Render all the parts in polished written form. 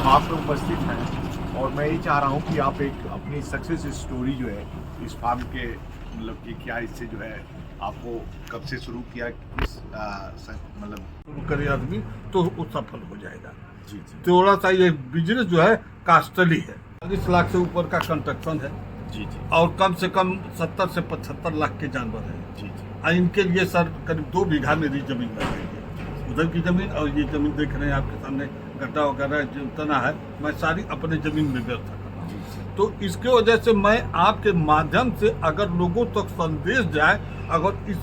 वहाँ पे उपस्थित हैं और मैं ये चाह रहा हूँ कि आप एक अपनी सक्सेस स्टोरी जो है इस फार्म के मतलब कि क्या इससे जो है आपको कब से शुरू किया किस मतलब शुरू करे आदमी तो वो सफल हो जाएगा। जी जी थोड़ा सा ये बिजनेस जो है कास्टली है, 40 लाख से ऊपर का कंस्ट्रक्शन है जी जी और कम से कम 70 से 75 लाख के जानवर हैं। जी जी और इनके लिए सर करीब 2 बीघा मेरी जमीन लगेगी, उधर की जमीन और ये जमीन देख रहे हैं आपके सामने, गड्ढा वगैरह जितना है मैं सारी अपने जमीन में व्यवस्था कर रहा हूँ। तो इसके वजह से मैं आपके माध्यम से अगर लोगों तक संदेश जाए, अगर इस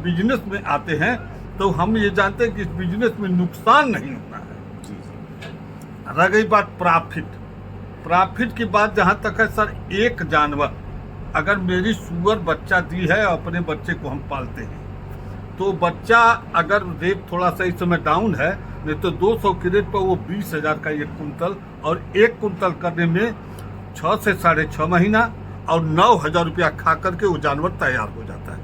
बिजनेस में आते हैं तो हम ये जानते हैं कि इस बिजनेस में नुकसान नहीं होना है। रह गई बात प्रॉफिट की बात जहाँ तक है सर, एक जानवर अगर मेरी सुअर बच्चा दी है, अपने बच्चे को हम पालते हैं तो बच्चा अगर रेट थोड़ा सा इस समय डाउन है, नहीं तो 200 की रेट पर वो 20,000 का 1 कुंतल, और 1 कुंतल करने में 6 से 6.5 महीना और 9,000 रुपया खा करके वो जानवर तैयार हो जाता है।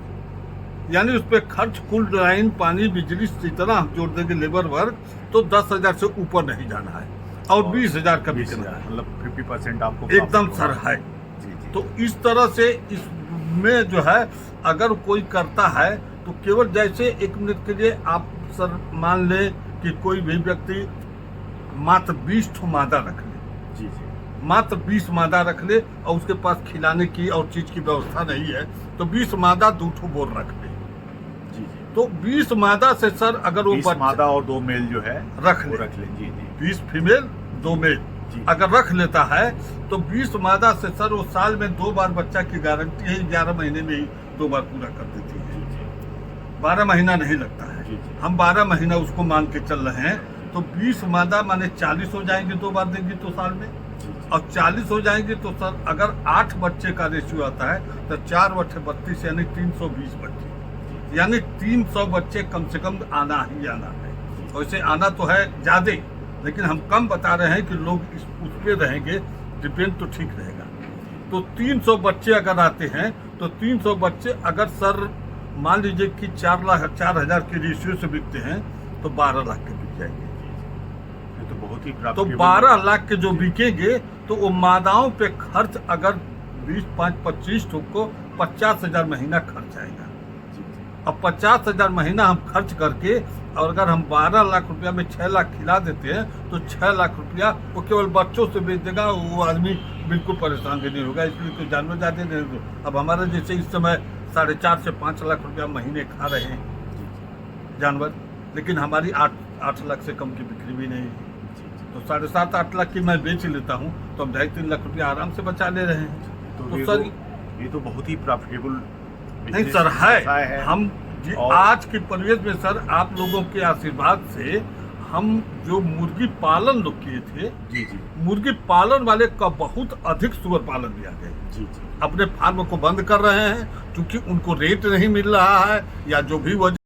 यानी उस पर खर्च कुल लाइन पानी बिजली इतना हम जोड़ देंगे लेबर वर्क तो 10,000 से ऊपर नहीं जाना है और 20,000 का बिकना है, मतलब 50% आपको एकदम सर है। जी जी तो इस तरह से इसमें जो है अगर कोई करता है तो केवल जैसे 1 मिनट के लिए आप सर मान लें कि कोई भी व्यक्ति मात्र 20 ठो मादा रख ले, जी जी मात्र 20 मादा रख ले और उसके पास खिलाने की और चीज की व्यवस्था नहीं है तो 20 मादा 2 ठो बोर रख ले। जी जी तो 20 मादा से सर अगर वो 20 मादा और 2 मेल जो है रख वो ले, रख ले। जी जी 20 फीमेल 2 मेल जी। अगर रख लेता है तो 20 मादा से सर वो साल में 2 बार बच्चा की गारंटी है, 11 महीने में ही 2 बार पूरा कर देती है। 12 महीना नहीं लगता है, जी जी हम 12 महीना उसको मान के चल रहे हैं। तो 20 मादा माने 40 हो जाएंगे, 2 बार देंगे तो साल में, और 40 हो जाएंगे तो सर अगर 8 बच्चे का रेशियो आता है तो 4 बच्चे 32 यानी 320 बच्चे, यानी 300 बच्चे कम से कम आना ही आना है। वैसे आना तो है ज्यादा, लेकिन हम कम बता रहे हैं कि लोग उस पर रहेंगे, डिपेंड तो ठीक रहेगा। तो 300 बच्चे अगर आते हैं तो 300 बच्चे अगर सर मान लीजिए कि 4,000 के रेशियो से बिकते हैं तो 12 लाख के बिक जाएंगे। ये तो बहुत ही तो 12 लाख के जो बिकेंगे तो वो मादाओं पे खर्च अगर 25 ठोक को 50,000 महीना खर्च आएगा। अब 50,000 महीना हम खर्च करके और अगर हम 12 लाख रुपया में 6 लाख खिला देते हैं तो 6 लाख रुपया वो केवल बच्चों से बेच देगा, वो आदमी बिल्कुल परेशान भी नहीं होगा। इसलिए तो जानवर ज्यादा नहीं होगा। अब हमारे जैसे इस समय 4.5 से 5 लाख रुपया महीने खा रहे हैं जानवर, लेकिन हमारी 8 लाख से कम की बिक्री भी नहीं है। तो 7.5-8 लाख की मैं बेच लेता हूँ तो हम 2.5-3 लाख रुपया आराम से बचा ले रहे हैं। तो सर ये तो बहुत ही प्रॉफिटेबल नहीं सर है। हम और आज के परिवेश में सर आप लोगों के आशीर्वाद से हम जो मुर्गी पालन लोग किए थे, जी जी मुर्गी पालन वाले का बहुत अधिक सुअर पालन भी आ गए, जी जी अपने फार्म को बंद कर रहे हैं क्योंकि उनको रेट नहीं मिल रहा है या जो भी वजह